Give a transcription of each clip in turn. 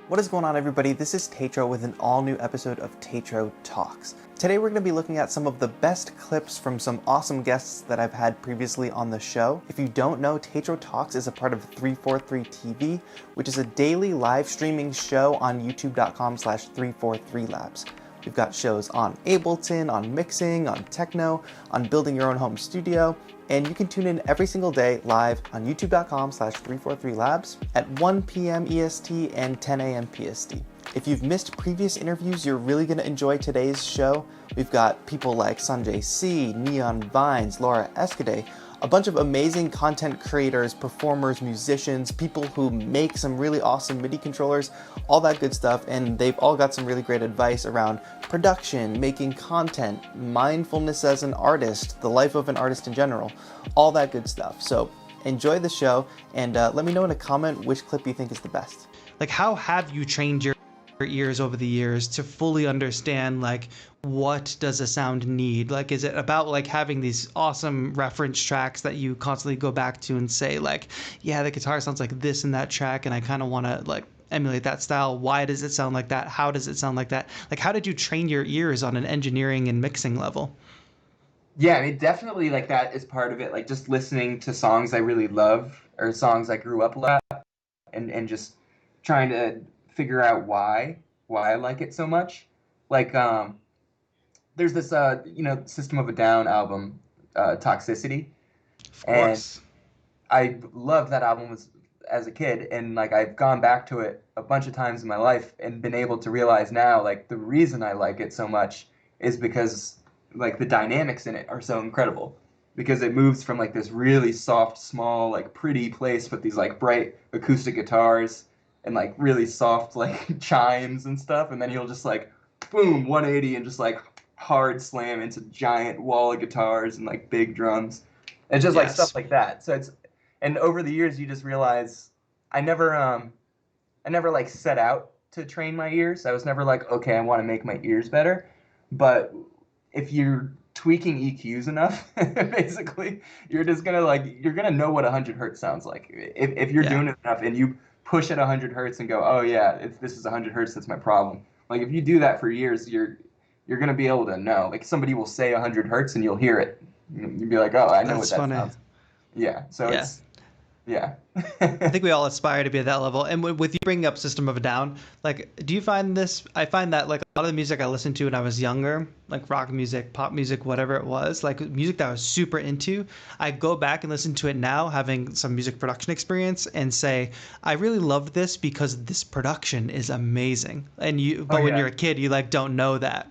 What is going on, everybody? This is Tatro with an all-new episode of Tatro Talks. Today we're going to be looking at some of the best clips from some awesome guests that I've had previously on the show. If you don't know, Tatro Talks is a part of 343 TV, which is a daily live streaming show on youtube.com/343labs. We've got shows on Ableton, on mixing, on techno, on building your own home studio, and you can tune in every single day live on youtube.com/343labs at 1 p.m. EST and 10 a.m. PST. If you've missed previous interviews, you're really going to enjoy today's show. We've got people like Sanjay C, Neon Vines, Laura Escudé, a bunch of amazing content creators, performers, musicians, people who make some really awesome MIDI controllers, all that good stuff, and they've all got some really great advice around production, making content, mindfulness as an artist, the life of an artist in general, all that good stuff. So enjoy the show, and let me know in a comment which clip you think is the best. Like, how have you trained your ears over the years to fully understand, like, what does a sound need? Like, is it about like having these awesome reference tracks that you constantly go back to and say, like, yeah, the guitar sounds like this in that track and I kind of want to like emulate that style? Why does it sound like that? How does it sound like that? Like, how did you train your ears on an engineering and mixing level? Yeah, I mean, definitely, like, that is part of it. Like, just listening to songs I really love or songs I grew up a lot, and just trying to figure out why I like it so much. Like, there's this System of a Down album, Toxicity. Of course. And I loved that album as a kid, and like I've gone back to it a bunch of times in my life and been able to realize now, like, the reason I like it so much is because like the dynamics in it are so incredible, because it moves from like this really soft, small, like pretty place with these like bright acoustic guitars and like really soft like chimes and stuff, and then he'll just like boom 180 and just like hard slam into giant wall of guitars and like big drums and just like stuff like that. So it's, and over the years you just realize I never like set out to train my ears. I was never like, okay, I want to make my ears better. But if you're tweaking EQs enough, basically, you're just gonna you're gonna know what 100 hertz sounds like. If you're doing it enough and you push at 100 hertz and go, oh yeah, if this is 100 hertz, that's my problem. Like, if you do that for years, you're gonna be able to know. Like, somebody will say 100 hertz and you'll hear it. You'll be like, oh, I know what that sounds. Yeah. So it's. Yeah. I think we all aspire to be at that level. And with you bringing up System of a Down, like, do you find this? I find that like a lot of the music I listened to when I was younger, like rock music, pop music, whatever it was, like music that I was super into, I go back and listen to it now, having some music production experience, and say, I really love this because this production is amazing. And but when you're a kid, you like don't know that,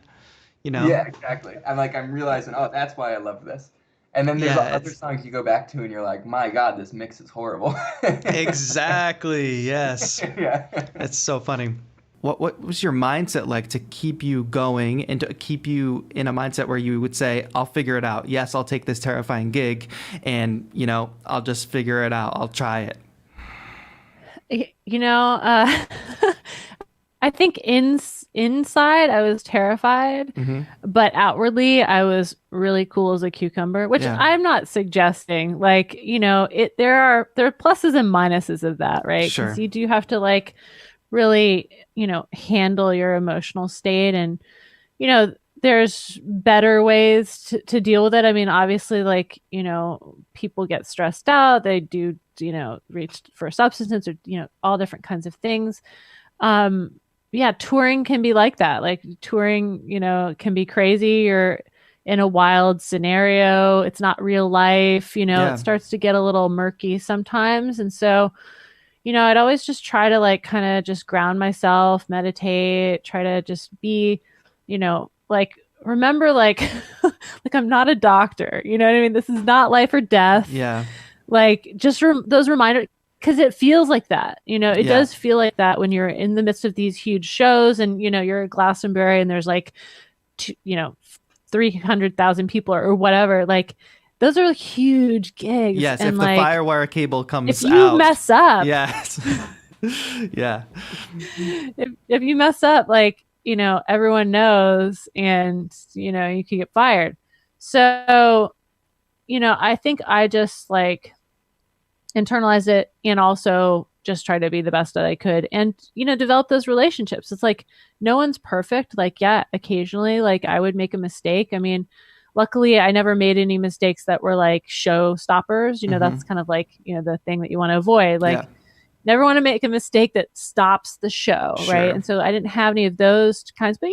you know? Yeah, exactly. I'm realizing, oh, that's why I love this. And then there's other songs you go back to and you're like, my God, this mix is horrible. Exactly. Yes. Yeah. It's so funny. What was your mindset like to keep you going and to keep you in a mindset where you would say, I'll figure it out. Yes, I'll take this terrifying gig and, I'll just figure it out. I'll try it. I think inside I was terrified, but outwardly I was really cool as a cucumber, which I'm not suggesting. Like, there are pluses and minuses of that, right? Sure. Because you do have to like really, handle your emotional state, and there's better ways to deal with it. I mean, obviously, like, people get stressed out. They do, reach for substances or, all different kinds of things. Yeah, touring can be like that. Like, touring, can be crazy. You're in a wild scenario. It's not real life. It starts to get a little murky sometimes. And so, I'd always just try to like kind of just ground myself, meditate, try to just be, like, remember, like, like, I'm not a doctor. You know what I mean? This is not life or death. Yeah. Like, just those reminders. Because it feels like that, it does feel like that when you're in the midst of these huge shows and, you're at Glastonbury and there's like, 300,000 people or whatever. Like, those are huge gigs. Yes, and if like, the firewire cable comes out. If you mess up. Yes. Yeah. If you mess up, like, everyone knows and, you can get fired. So, I think I just like internalized it and also just try to be the best that I could and, develop those relationships. It's like, no one's perfect. Like, yeah, occasionally, like I would make a mistake. I mean, luckily I never made any mistakes that were like show stoppers. That's kind of like, the thing that you want to avoid. Like, never want to make a mistake that stops the show. Sure. Right. And so I didn't have any of those kinds, but,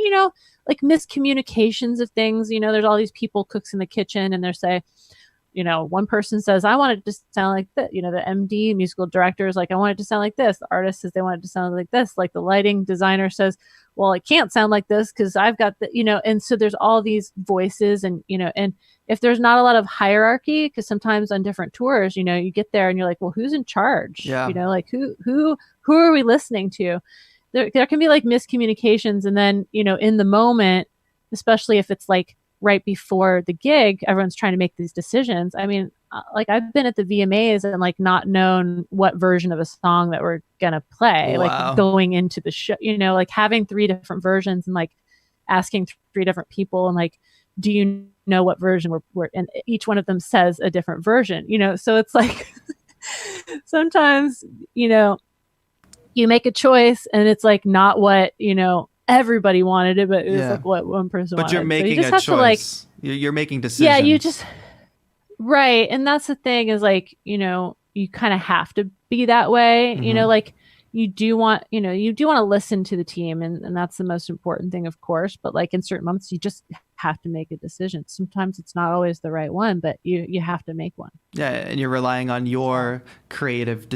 like miscommunications of things, there's all these people, cooks in the kitchen, and they're say, one person says, I want it to sound like that. The MD, musical director, is like, I want it to sound like this. The artist says they want it to sound like this. Like the lighting designer says, well, it can't sound like this because I've got the, and so there's all these voices and, and if there's not a lot of hierarchy, because sometimes on different tours, you get there and you're like, well, who's in charge? Yeah. Like who are we listening to? There can be like miscommunications. And then, in the moment, especially if it's like right before the gig, everyone's trying to make these decisions. I mean, like I've been at the VMAs and like not known what version of a song that we're going to play, like going into the show, like having 3 different versions and like asking 3 different people and like, do you know what version we're and each one of them says a different version, so it's like sometimes, you make a choice and it's like not what, everybody wanted it, but it was like what one person wanted. But you're making so you just a have choice. To, like, you're making decisions. Yeah, you just right. And that's the thing is like, you kind of have to be that way. Like you do want to listen to the team and that's the most important thing, of course. But like in certain moments, you just have to make a decision. Sometimes it's not always the right one, but you have to make one. Yeah, and you're relying on your creative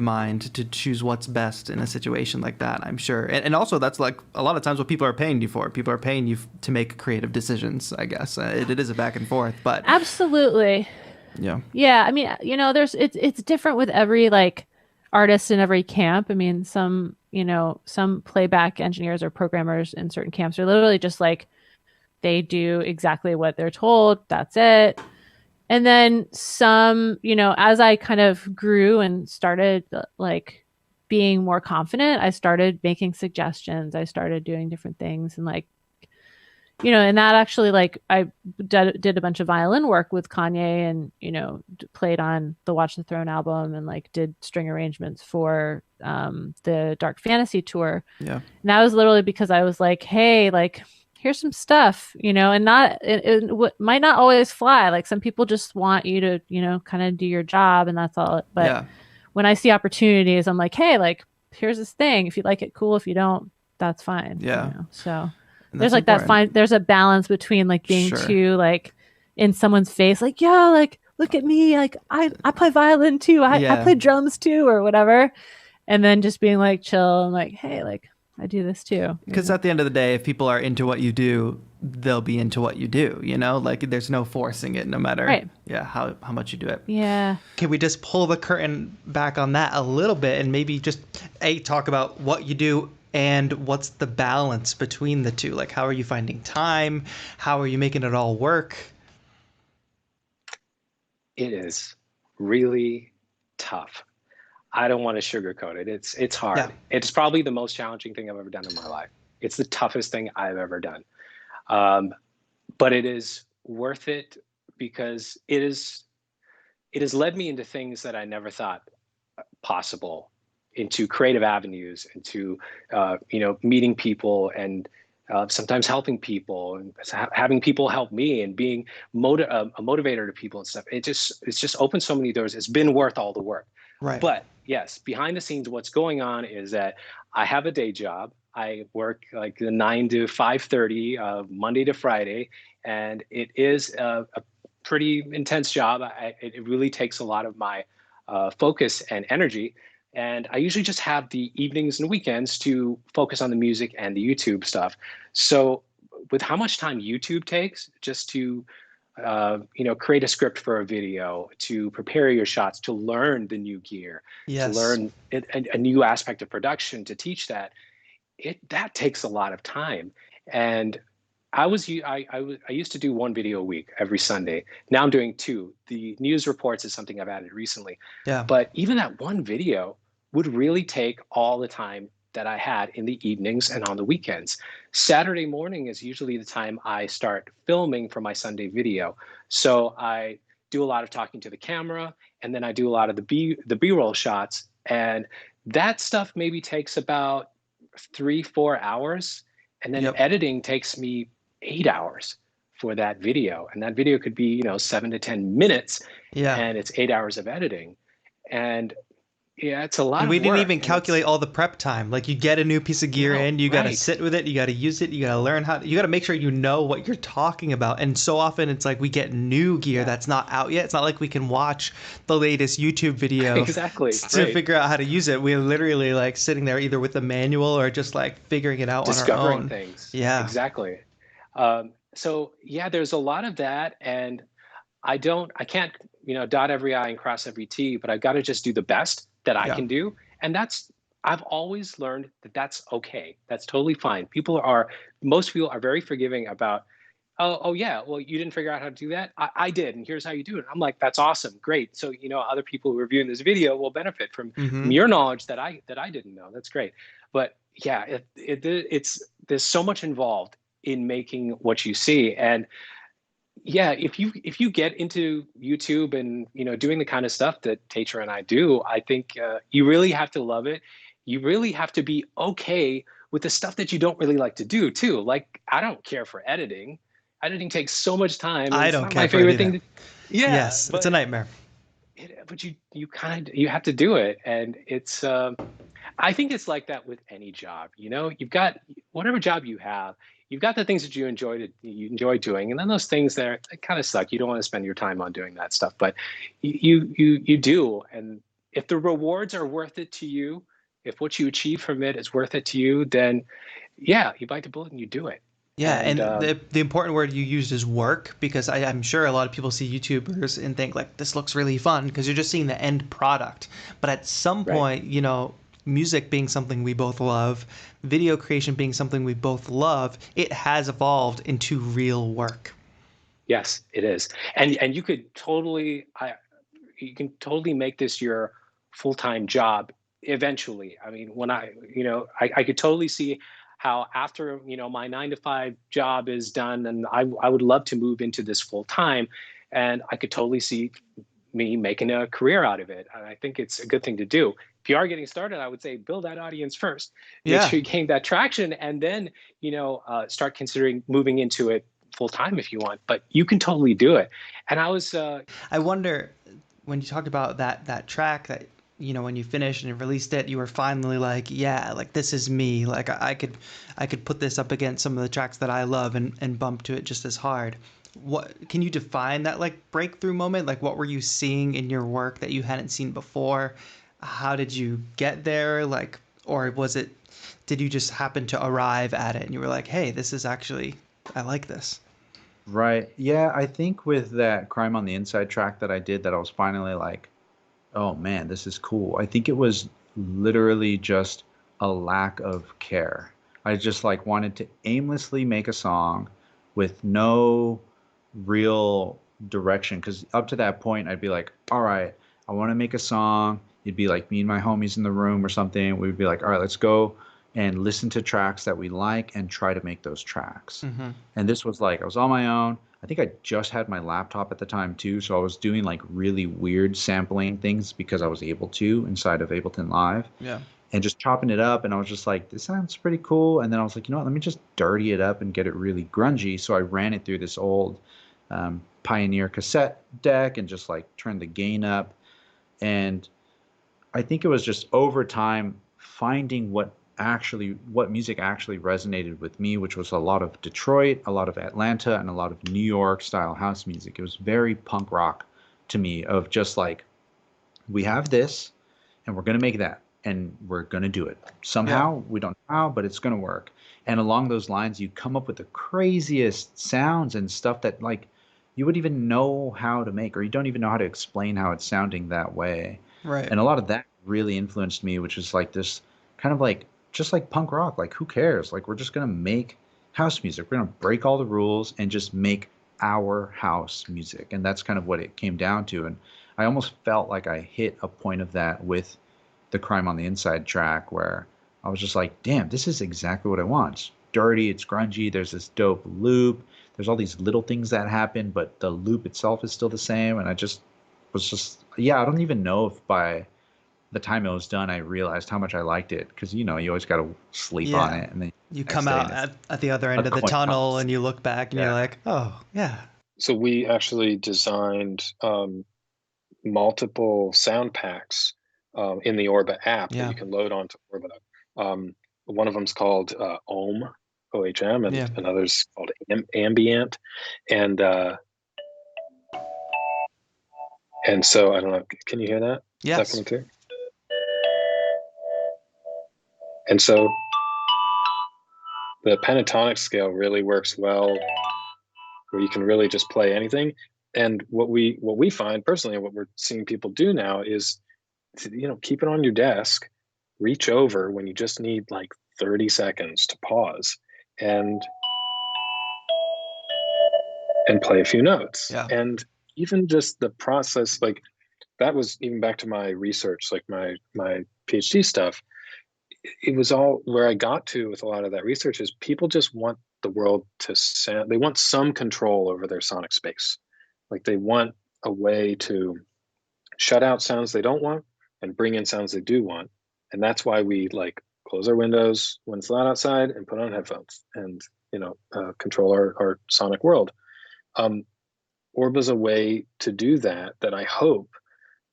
mind to choose what's best in a situation like that, I'm sure. And also that's like a lot of times what people are paying you for. People are paying you to make creative decisions, I guess. It is a back and forth, but absolutely. Yeah. Yeah, I mean, it's different with every like artist in every camp. I mean, some playback engineers or programmers in certain camps are literally just like they do exactly what they're told. That's it. And then some, as I kind of grew and started like being more confident, I started making suggestions. I started doing different things and like, and that actually like I did a bunch of violin work with Kanye and, played on the Watch the Throne album and like did string arrangements for the Dark Fantasy tour. Yeah. And that was literally because I was like, hey, like, here's some stuff, and not, it might not always fly. Like some people just want you to, kind of do your job and that's all. But when I see opportunities, I'm like, hey, like, here's this thing. If you like it, cool. If you don't, that's fine. Yeah. So there's like important. That fine. There's a balance between like being too like in someone's face, like, yeah, like, look at me. Like I play violin too. I play drums too or whatever. And then just being like chill and like, hey, like, I do this too. Because at the end of the day, if people are into what you do, they'll be into what you do, like there's no forcing it no matter how much you do it. Yeah. Can we just pull the curtain back on that a little bit and maybe just talk about what you do and what's the balance between the two? Like, how are you finding time? How are you making it all work? It is really tough. I don't want to sugarcoat it. It's hard. Yeah. It's probably the most challenging thing I've ever done in my life. It's the toughest thing I've ever done. But it is worth it because it has led me into things that I never thought possible, into creative avenues, into meeting people and sometimes helping people and having people help me and being a motivator to people and stuff. It's just opened so many doors. It's been worth all the work. Right. But yes, behind the scenes, what's going on is that I have a day job. I work like the 9 to 5:30, Monday to Friday, and it is a pretty intense job. It really takes a lot of my focus and energy. And I usually just have the evenings and weekends to focus on the music and the YouTube stuff. So with how much time YouTube takes just to create a script for a video, to prepare your shots, to learn the new gear, to learn a new aspect of production, to teach that, that takes a lot of time. And I used to do 1 video a week every Sunday. Now I'm doing 2. The news reports is something I've added recently. Yeah. But even that 1 video would really take all the time that I had in the evenings and on the weekends. Saturday morning is usually the time I start filming for my Sunday video. So I do a lot of talking to the camera, and then I do a lot of the B-roll shots And that stuff maybe takes about 3-4 hours. And then Yep. editing takes me 8 hours for that video. And that video could be, 7 to 10 minutes, Yeah. and it's 8 hours of editing. And yeah, it's a lot And of we didn't work. even calculate all the prep time. Like, you get a new piece of gear in, you got to right. sit with it, you got to use it, you got to learn you got to make sure you know what you're talking about. And so often it's like we get new gear that's not out yet. It's not like we can watch the latest YouTube video Exactly. to Right. figure out how to use it. We're literally like sitting there either with the manual or just like figuring it out on our Discovering own. things. Yeah. Exactly. So yeah, there's a lot of that, and I can't, dot every I and cross every T, but I got to just do the best that I can do. And I've always learned that that's okay. That's totally fine. Most people are very forgiving about, oh yeah, well, you didn't figure out how to do that. I did, and here's how you do it. I'm like, that's awesome. Great. So, other people who are viewing this video will benefit from your knowledge that I didn't know. That's great. But yeah, there's so much involved in making what you see. And yeah, if you get into YouTube and doing the kind of stuff that Teacher and I do, I think you really have to love it. You really have to be okay with the stuff that you don't really like to do too. Like, I don't care for editing. Editing takes so much time. I it's don't not care my for favorite editing. thing. Yeah, Yes, it's a nightmare. but you have to do it, and it's. I think it's like that with any job. You've got whatever job you have. You've got the things that you enjoy doing, and then those things that kind of suck. You don't want to spend your time on doing that stuff, but you do. And if the rewards are worth it to you, if what you achieve from it is worth it to you, then yeah, you bite the bullet and you do it. Yeah, and the important word you used is work, because I'm sure a lot of people see YouTubers and think like, this looks really fun, because you're just seeing the end product. But at some point, music being something we both love, video creation being something we both love, it has evolved into real work. Yes, it is. And you could totally make this your full-time job eventually. I mean, when I could totally see how after, my 9-to-5 job is done, and I would love to move into this full-time, and I could totally see me making a career out of it. And I think it's a good thing to do. If you are getting started, I would say build that audience first. Make sure you gain that traction, and then, start considering moving into it full time if you want. But you can totally do it. And I wonder, when you talked about that track that, when you finished and released it, you were finally like, yeah, like, this is me. Like, I could put this up against some of the tracks that I love and bump to it just as hard. What can you define that like breakthrough moment? Like, what were you seeing in your work that you hadn't seen before? How did you get there? Like, or did you just happen to arrive at it and you were like, hey, this is actually, I like this? Right. Yeah, I think with that Crime on the Inside track that I did, that I was finally like, oh man, this is cool. I think it was literally just a lack of care. I just like wanted to aimlessly make a song with no real direction, because up to that point I'd be like, all right, I want to make a song. It'd be like me and my homies in the room or something. We'd be like, all right, let's go and listen to tracks that we like and try to make those tracks. And this was like, I was on my own. I think I just had my laptop at the time too, so I was doing like really weird sampling things because I was able to inside of Ableton Live. Yeah. And just chopping it up, and I was just like, this sounds pretty cool. And then I was like, you know what, let me just dirty it up and get it really grungy. So I ran it through this old Pioneer cassette deck and just like turned the gain up. And I think it was just over time finding what music actually resonated with me, which was a lot of Detroit, a lot of Atlanta, and a lot of New York style house music. It was very punk rock to me, of just like, we have this and we're going to make that. And we're going to do it somehow. We don't know how, but it's going to work. And along those lines, you come up with the craziest sounds and stuff that like you would even know how to make, or you don't even know how to explain how it's sounding that way. Right. And a lot of that really influenced me, which is like this kind of like, just like punk rock, like who cares? Like, we're just going to make house music. We're going to break all the rules and just make our house music. And that's kind of what it came down to. And I almost felt like I hit a point of that with the Crime on the Inside track, where I was just like, damn, this is exactly what I want. It's dirty, it's grungy, there's this dope loop, there's all these little things that happen, but the loop itself is still the same. And I just was just, yeah, I don't even know if by the time it was done, I realized how much I liked it, because you always got to sleep on Yeah. it, and then You next come day out it's at the other end a of the coin tunnel toss. and you look back and you're Yeah. like, oh, yeah. So we actually designed multiple sound packs in the Orba app that Yeah. you can load onto Orba. One of them's called Ohm, OHM, Yeah. and another's called Ambient, and so I don't know. Can you hear that? Is that Yes. coming through? And so the pentatonic scale really works well, where you can really just play anything. And what we find personally, and what we're seeing people do now, is to, keep it on your desk, reach over when you just need like 30 seconds to pause, and play a few notes. Yeah. And even just the process, like that was even back to my research, like my PhD stuff. It was all where I got to with a lot of that research is people just want the world to sound, they want some control over their sonic space. Like they want a way to shut out sounds they don't want and bring in sounds they do want. And that's why we like close our windows when it's loud outside and put on headphones and, control our sonic world. Orba's a way to do that I hope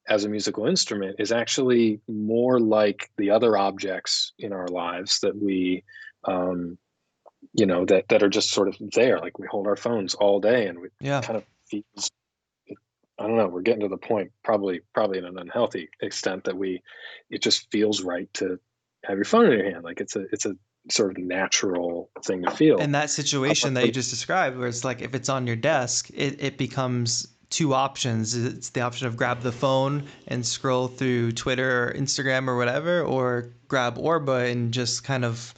as a musical instrument is actually more like the other objects in our lives that we that are just sort of there. Like we hold our phones all day, and we kind of feels, I don't know, we're getting to the point, probably in an unhealthy extent, that it just feels right to have your phone in your hand. Like it's a sort of natural thing to feel. And that situation that you just described, where it's like if it's on your desk, it becomes two options. It's the option of grab the phone and scroll through Twitter or Instagram or whatever, or grab Orba and just kind of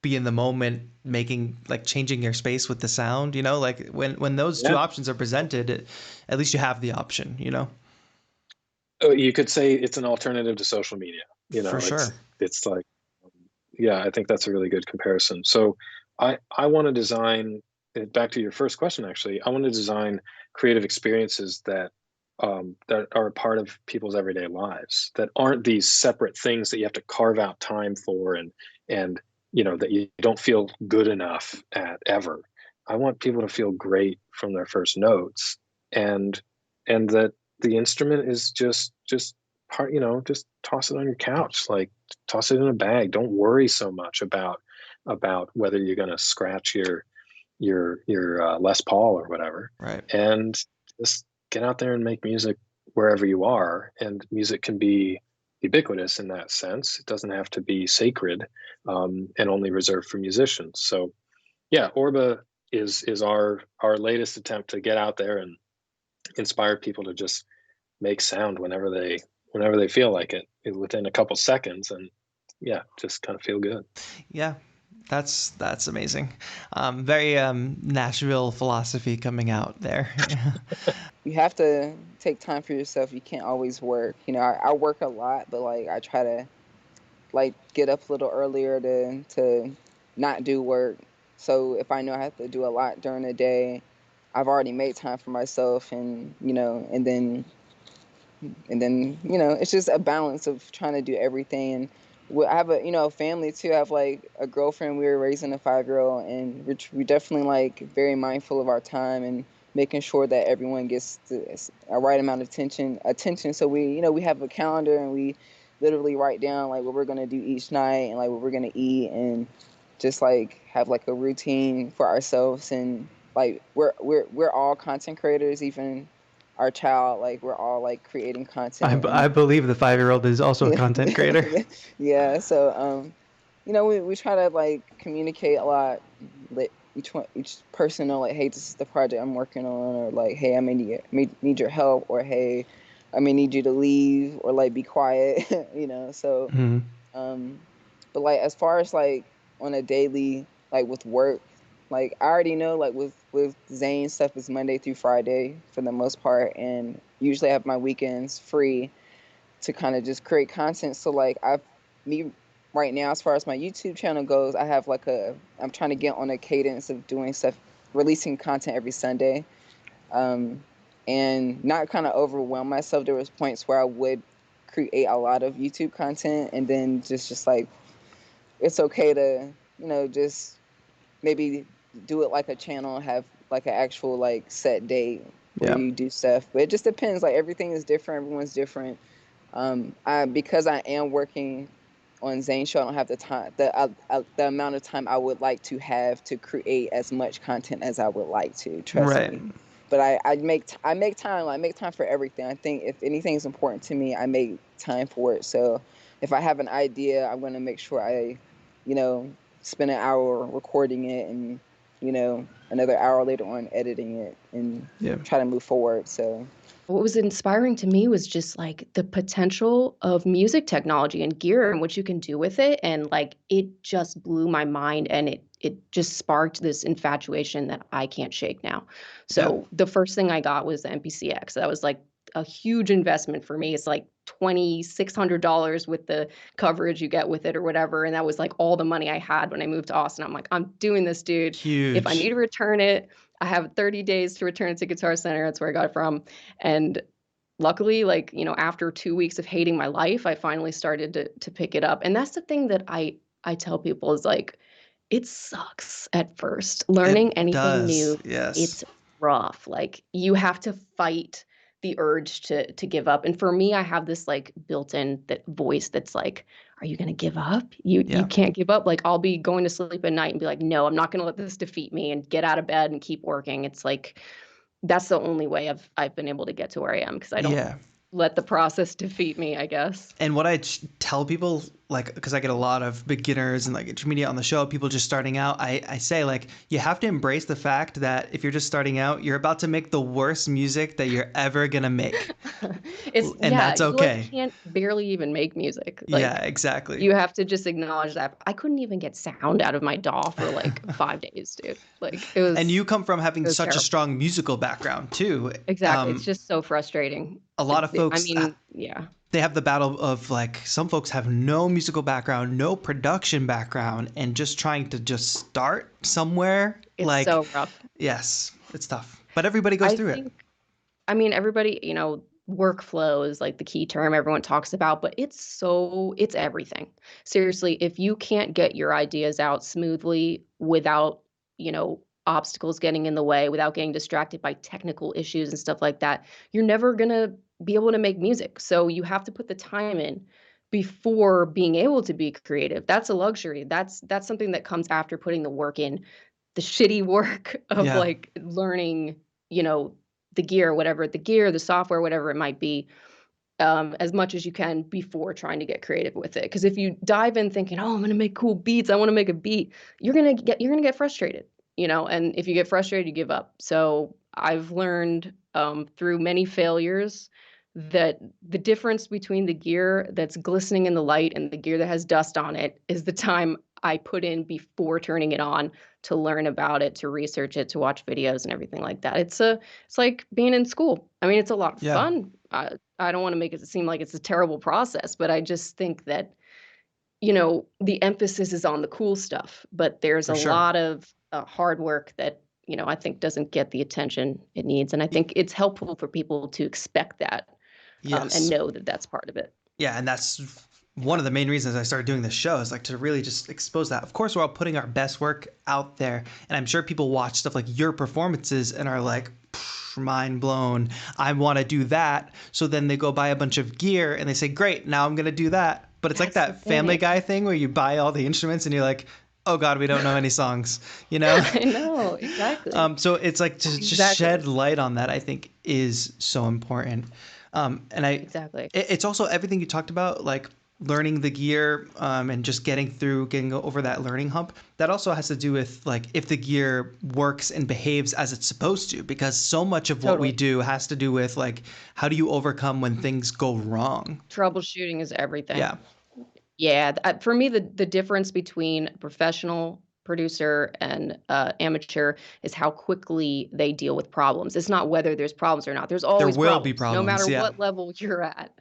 be in the moment, changing your space with the sound, like when those two options are presented, at least you have the option, Oh, you could say it's an alternative to social media, For sure. It's like, yeah, I think that's a really good comparison. So I want to design, back to your first question, actually, I want to design creative experiences that are a part of people's everyday lives, that aren't these separate things that you have to carve out time for, and that you don't feel good enough at ever. I want people to feel great from their first notes, and that the instrument is just part, just toss it on your couch, like toss it in a bag. Don't worry so much about whether you're going to scratch your Les Paul or whatever. Right. And just get out there and make music wherever you are. And music can be ubiquitous in that sense. It doesn't have to be sacred and only reserved for musicians. So yeah, Orba is our latest attempt to get out there and inspire people to just make sound whenever they feel like it within a couple seconds, and yeah, just kind of feel good. Yeah, that's amazing. Very Nashville philosophy coming out there. You have to take time for yourself. You can't always work. I work a lot, but like I try to like get up a little earlier to not do work. So if I know I have to do a lot during the day, I've already made time for myself, and and then it's just a balance of trying to do everything. And I have a family too. I have like a girlfriend. We were raising a 5-year-old, and we're definitely like very mindful of our time and making sure that everyone gets a right amount of attention. So we have a calendar, and we literally write down like what we're gonna do each night and like what we're gonna eat, and just like have like a routine for ourselves. And like we're all content creators, even our child. Like we're all like creating content. I believe the 5-year-old is also a content creator. Yeah. So we try to like communicate a lot. Let each person know like, hey, this is the project I'm working on, or like, hey, I may need your help, or hey, I may need you to leave, or like be quiet. So but like as far as like on a daily, like with work, like I already know like with Zane stuff is Monday through Friday for the most part, and usually I have my weekends free to kind of just create content. So like me right now, as far as my YouTube channel goes, I have like I'm trying to get on a cadence of doing stuff, releasing content every Sunday, and not kind of overwhelm myself. There was points where I would create a lot of YouTube content, and then just like it's okay to, you know, just maybe do it like a channel, have like an actual like set date where you do stuff. But it just depends. Like everything is different. Everyone's different. Because I am working on Zane's show, I don't have the time, the amount of time I would like to have to create as much content as I would like to. Trust me. But I make time. I make time for everything. I think if anything is important to me, I make time for it. So if I have an idea, I'm going to make sure I, you know, spend an hour recording it and, you know, another hour later on editing it and try to move forward. So what was inspiring to me was just like the potential of music technology and gear and what you can do with it. And like it just blew my mind, and it just sparked this infatuation that I can't shake now. So the first thing I got was the MPCX. That was like a huge investment for me. It's like $2,600 with the coverage you get with it or whatever. And that was like all the money I had when I moved to Austin. I'm like, I'm doing this, dude. Huge. If I need to return it, I have 30 days to return it to Guitar Center. That's where I got it from. And luckily, like, you know, after 2 weeks of hating my life, I finally started to pick it up. And that's the thing that I tell people is like, it sucks at first. Learning anything new, it's rough. Like you have to fight the urge to give up. And for me, I have this like built-in that voice that's like, are you going to give up? You can't give up. Like I'll be going to sleep at night and be like, no, I'm not going to let this defeat me, and get out of bed and keep working. It's like, that's the only way I've been able to get to where I am, because I don't let the process defeat me, I guess. And what I tell people, like, because I get a lot of beginners and like intermediate on the show, people just starting out, I say like, you have to embrace the fact that if you're just starting out, you're about to make the worst music that you're ever gonna make. That's okay. You can't barely even make music. Like, yeah, exactly. You have to just acknowledge that. I couldn't even get sound out of my DAW for like 5 days, dude. Like it was. And you come from having such terrible. a strong musical background too. Exactly. It's just so frustrating. A lot of folks. I mean, they have the battle of like, some folks have no musical background, no production background, and just trying to just start somewhere. It's like, so rough. Yes, it's tough. But everybody goes through it. I mean, everybody, you know, workflow is like the key term everyone talks about, but it's everything. Seriously, if you can't get your ideas out smoothly without, you know, obstacles getting in the way, without getting distracted by technical issues and stuff like that, you're never going to be able to make music. So you have to put the time in before being able to be creative. That's a luxury. That's something that comes after putting the work in, the shitty work of like learning, you know, the gear, the software, whatever it might be, as much as you can before trying to get creative with it. Because if you dive in thinking, oh, I'm going to make cool beats, I want to make a beat, you're going to get frustrated, you know, and if you get frustrated, you give up. So I've learned through many failures that the difference between the gear that's glistening in the light and the gear that has dust on it is the time I put in before turning it on to learn about it, to research it, to watch videos and everything like that. It's like being in school. I mean, it's a lot of fun. I don't want to make it seem like it's a terrible process, but I just think that, you know, the emphasis is on the cool stuff, but there's a lot of hard work that, you know, I think doesn't get the attention it needs. And I think it's helpful for people to expect that and know that that's part of it. Yeah, and that's one of the main reasons I started doing this show, is like to really just expose that. Of course, we're all putting our best work out there, and I'm sure people watch stuff like your performances and are like, mind blown, I want to do that. So then they go buy a bunch of gear and they say, great, now I'm going to do that. But it's like that Family Guy thing where you buy all the instruments and you're like, oh God, we don't know any songs, you know? I know, exactly. So it's like to just shed light on that, I think, is so important. It's also everything you talked about, like learning the gear and just getting over that learning hump. That also has to do with like if the gear works and behaves as it's supposed to, because so much of what we do has to do with like, how do you overcome when things go wrong? Troubleshooting is everything. Yeah. For me, the difference between a professional producer and amateur is how quickly they deal with problems. It's not whether there's problems or not. There's always be problems. No matter what level you're at,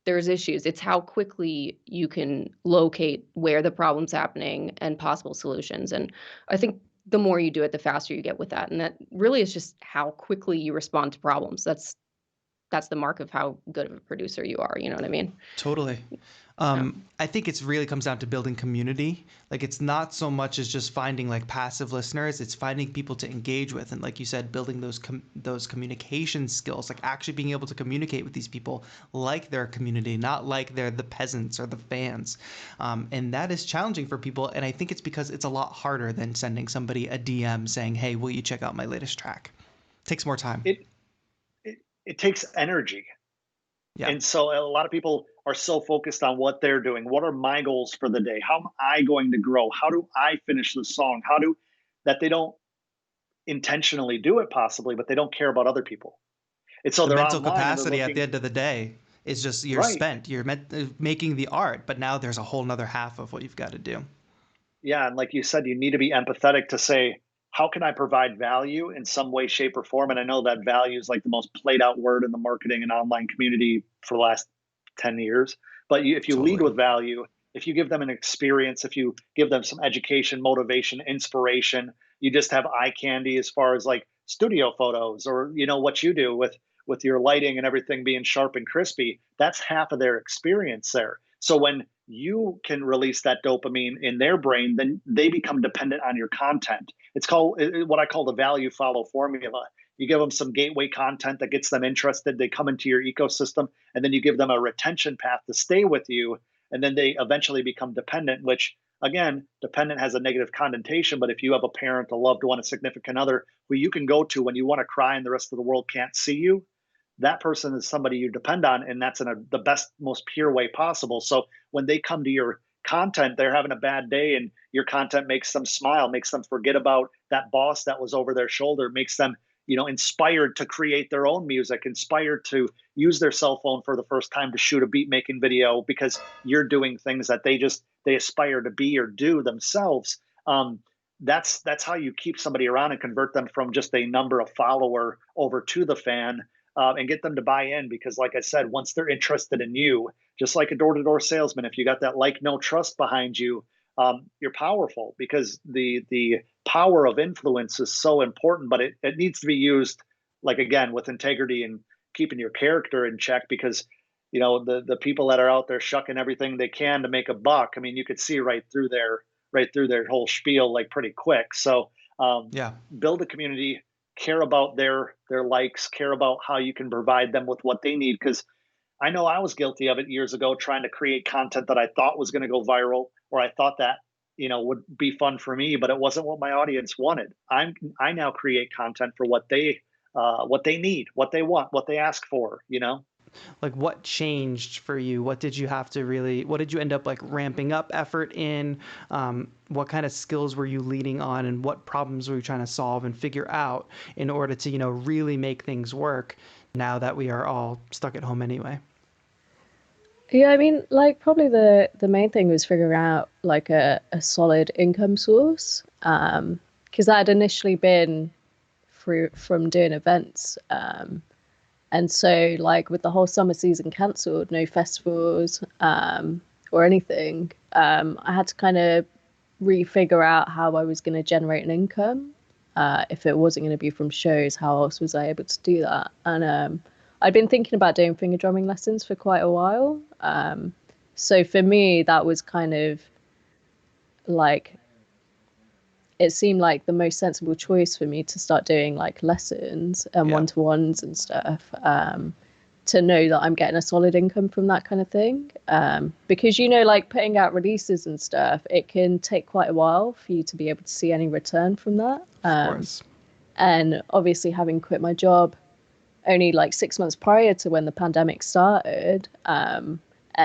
there's issues. It's how quickly you can locate where the problem's happening and possible solutions. And I think the more you do it, the faster you get with that. And that really is just how quickly you respond to problems. That's that's the mark of how good of a producer you are. You know what I mean? Totally. I think it's really comes down to building community. Like it's not so much as just finding like passive listeners. It's finding people to engage with, and like you said, building those communication skills. Like actually being able to communicate with these people like they're a community, not like they're the peasants or the fans. And that is challenging for people. And I think it's because it's a lot harder than sending somebody a DM saying, "Hey, will you check out my latest track?" It takes more time. It takes energy. Yeah. And so a lot of people are so focused on what they're doing. What are my goals for the day? How am I going to grow? How do I finish the song? That they don't intentionally do it possibly, but they don't care about other people. And so The they're mental online and they're capacity at looking, the end of the day is just you're right. spent. You're making the art, but now there's a whole nother half of what you've got to do. Yeah. And like you said, you need to be empathetic to say, how can I provide value in some way, shape, or form? And I know that value is like the most played out word in the marketing and online community for the last 10 years. But if you lead Totally. with value, if you give them an experience, if you give them some education, motivation, inspiration, you just have eye candy as far as like studio photos or, what you do with your lighting and everything being sharp and crispy, that's half of their experience there. So when you can release that dopamine in their brain, then they become dependent on your content. It's called what I call the value follow formula. You give them some gateway content that gets them interested. They come into your ecosystem, and then you give them a retention path to stay with you. And then they eventually become dependent, which again, dependent has a negative connotation. But if you have a parent, a loved one, a significant other who you can go to when you want to cry and the rest of the world can't see you, that person is somebody you depend on. And that's in the best, most pure way possible. So when they come to your content, they're having a bad day and your content makes them smile, makes them forget about that boss that was over their shoulder, makes them, inspired to create their own music, inspired to use their cell phone for the first time to shoot a beat making video because you're doing things that they aspire to be or do themselves. That's how you keep somebody around and convert them from just a number of follower over to the fan. And get them to buy in because, like I said, once they're interested in you, just like a door-to-door salesman, if you got that like, no trust behind you, you're powerful because the power of influence is so important, but it needs to be used, like, again, with integrity and keeping your character in check because, the people that are out there shucking everything they can to make a buck, I mean, you could see right through their whole spiel, like pretty quick. So Yeah. build a community, care about their likes, care about how you can provide them with what they need. Because I know I was guilty of it years ago, trying to create content that I thought was going to go viral, or I thought that would be fun for me, but it wasn't what my audience wanted. I now create content for what they need, what they want, what they ask for. Like what changed for you? What did you end up like ramping up effort in? What kind of skills were you leading on and what problems were you trying to solve and figure out in order to, really make things work now that we are all stuck at home anyway? Yeah, I mean, like probably the main thing was figuring out like a solid income source. Because that had initially been from doing events. And so, like, with the whole summer season cancelled, no festivals or anything, I had to kind of refigure out how I was going to generate an income. If it wasn't going to be from shows, how else was I able to do that? And I'd been thinking about doing finger drumming lessons for quite a while. So for me, that was kind of like, it seemed like the most sensible choice for me to start doing like lessons and one-to-ones and stuff, to know that I'm getting a solid income from that kind of thing. Because, like putting out releases and stuff, it can take quite a while for you to be able to see any return from that. Of course. And obviously having quit my job only like 6 months prior to when the pandemic started, and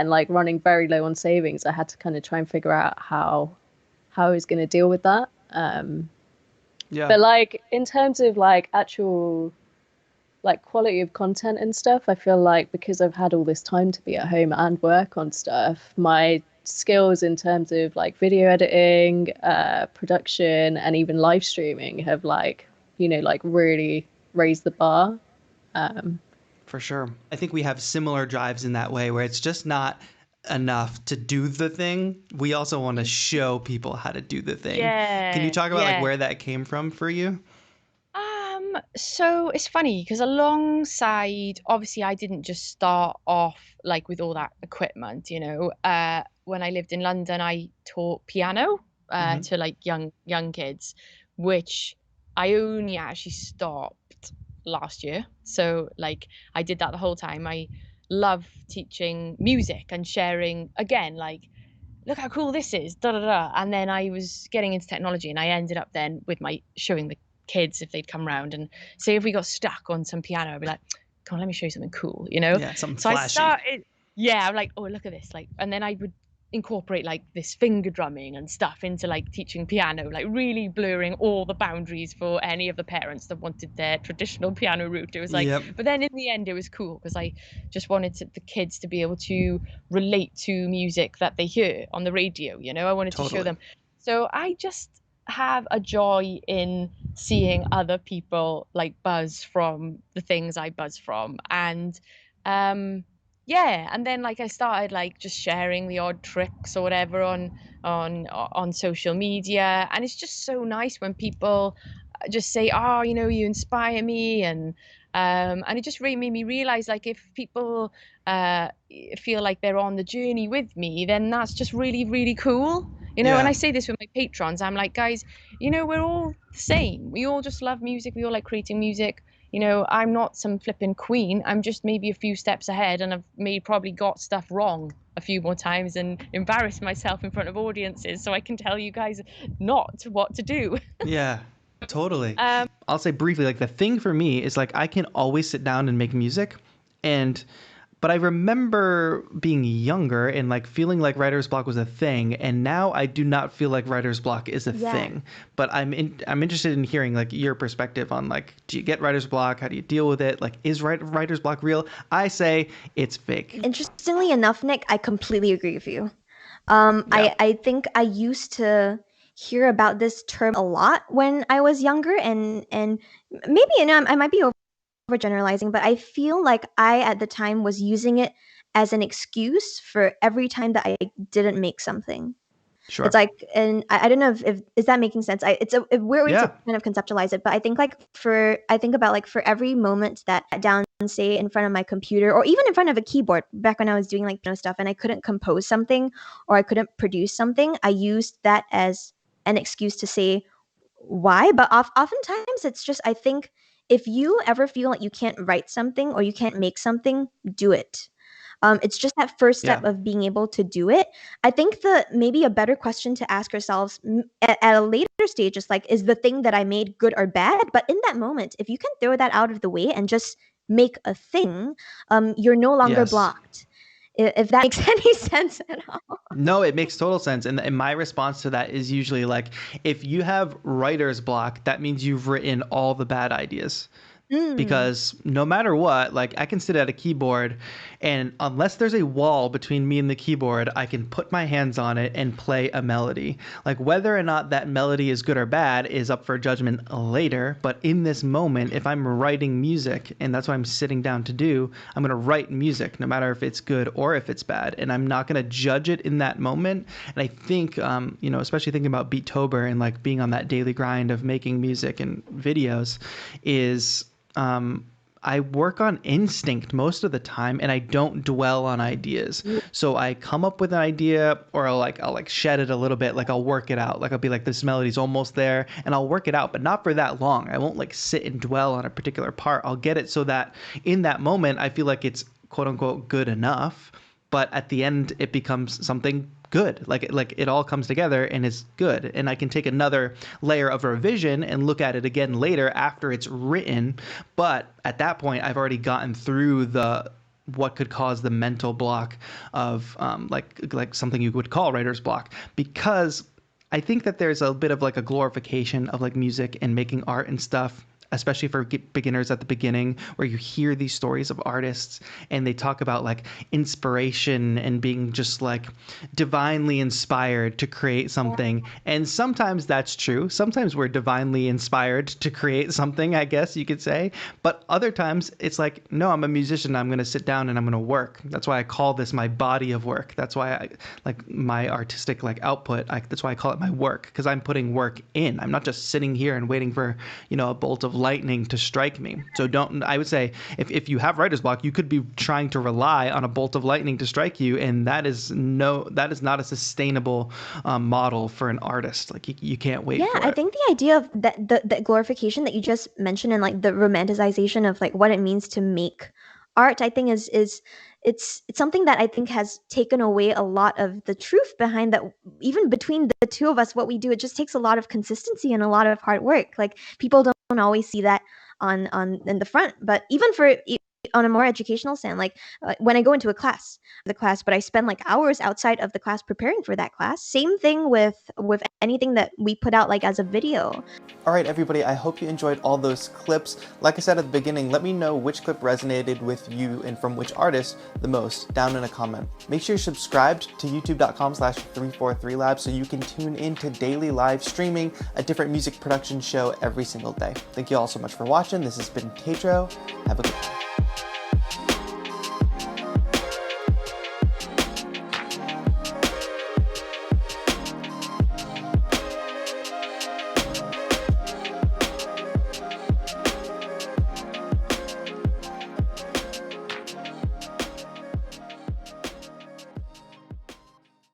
like running very low on savings, I had to kind of try and figure out how I was going to deal with that. But like in terms of like actual like quality of content and stuff, I feel like because I've had all this time to be at home and work on stuff, my skills in terms of like video editing, production, and even live streaming have like really raised the bar. For sure. I think we have similar drives in that way where it's just not enough to do the thing. We also want to show people how to do the thing. Yeah. Can you talk about like where that came from for you? So it's funny because alongside, obviously, I didn't just start off like with all that equipment, you know. When I lived in London, I taught piano to like young kids, which I only actually stopped last year. So like I did that the whole time. I love teaching music and sharing again, like look how cool this is, da da da. And then I was getting into technology, and I ended up then with my showing the kids if they'd come round and say if we got stuck on some piano, I'd be like, come on, let me show you something cool, you know? Yeah, something So flashy. I started, yeah, I'm like, oh, look at this, like, and then I would incorporate like this finger drumming and stuff into like teaching piano, like really blurring all the boundaries for any of the parents that wanted their traditional piano route. It was like, Yep. but then in the end, it was cool because I just wanted the kids to be able to relate to music that they hear on the radio. You know, I wanted to show them. So I just have a joy in seeing other people like buzz from the things I buzz from, and yeah, and then like I started like just sharing the odd tricks or whatever on social media, and it's just so nice when people just say, oh, you know, you inspire me, and it just really made me realize like if people feel like they're on the journey with me, then that's just really, really cool, you know. And I say this with my patrons, I'm like, guys, you know, we're all the same, we all just love music, we all like creating music. You know, I'm not some flipping queen. I'm just maybe a few steps ahead, and I've probably got stuff wrong a few more times and embarrassed myself in front of audiences, so I can tell you guys not what to do. Yeah, totally. I'll say briefly, like the thing for me is like I can always sit down and make music, but I remember being younger and like feeling like writer's block was a thing, and now I do not feel like writer's block is a thing. But I'm interested in hearing like your perspective on like, do you get writer's block? How do you deal with it? Like, is writer's block real? I say it's fake. Interestingly enough, Nick, I completely agree with you. I think I used to hear about this term a lot when I was younger, and maybe, you know, I might be overgeneralizing, but I feel like I at the time was using it as an excuse for every time that I didn't make something. Sure. It's like, and I don't know if is that making sense? It's a weird way to kind of conceptualize it, but I think like I think about like for every moment that I sat down, say in front of my computer or even in front of a keyboard back when I was doing like piano stuff and I couldn't compose something or I couldn't produce something, I used that as an excuse to say why. But oftentimes it's just, I think if you ever feel like you can't write something or you can't make something, do it. It's just that first step of being able to do it. I think maybe a better question to ask yourselves at a later stage is like, is the thing that I made good or bad? But in that moment, if you can throw that out of the way and just make a thing, you're no longer blocked. If that makes any sense at all. No, it makes total sense. And my response to that is usually like, if you have writer's block, that means you've written all the bad ideas. Because no matter what, like I can sit at a keyboard and unless there's a wall between me and the keyboard, I can put my hands on it and play a melody. Like whether or not that melody is good or bad is up for judgment later. But in this moment, if I'm writing music and that's what I'm sitting down to do, I'm going to write music no matter if it's good or if it's bad. And I'm not going to judge it in that moment. And I think, you know, especially thinking about Beattober and like being on that daily grind of making music and videos is... I work on instinct most of the time and I don't dwell on ideas. So I come up with an idea or I'll shed it a little bit. Like I'll work it out. Like I'll be like, this melody's almost there and I'll work it out, but not for that long. I won't like sit and dwell on a particular part. I'll get it so that in that moment, I feel like it's quote unquote good enough, but at the end it becomes something good. Like it all comes together and is good. And I can take another layer of revision and look at it again later after it's written. But at that point, I've already gotten through what could cause the mental block of like something you would call writer's block, because I think that there's a bit of like a glorification of like music and making art and stuff, especially for beginners at the beginning, where you hear these stories of artists and they talk about like inspiration and being just like divinely inspired to create something. And sometimes that's true. Sometimes we're divinely inspired to create something, I guess you could say. But other times it's like, no, I'm a musician. I'm going to sit down and I'm going to work. That's why I call this my body of work. That's why I like my artistic like output. That's why I call it my work, because I'm putting work in. I'm not just sitting here and waiting for, you know, a bolt of lightning to strike me. So I would say if you have writer's block, you could be trying to rely on a bolt of lightning to strike you, and that is not a sustainable model for an artist. Like you can't wait for it. I think the idea of the glorification that you just mentioned, and like the romanticization of like what it means to make art, I think is it's something that I think has taken away a lot of the truth behind that. Even between the two of us, what we do, it just takes a lot of consistency and a lot of hard work. Like people don't always see that on in the front, but even on a more educational stand, like when I go into the class, but I spend like hours outside of the class preparing for that class. Same thing with anything that we put out like as a video. All right, everybody, I hope you enjoyed all those clips. Like I said at the beginning, let me know which clip resonated with you and from which artist the most down in a comment. Make sure you're subscribed to youtube.com/343labs so you can tune in to daily live streaming, a different music production show every single day. Thank you all so much for watching. This has been Tatro. Have a good one.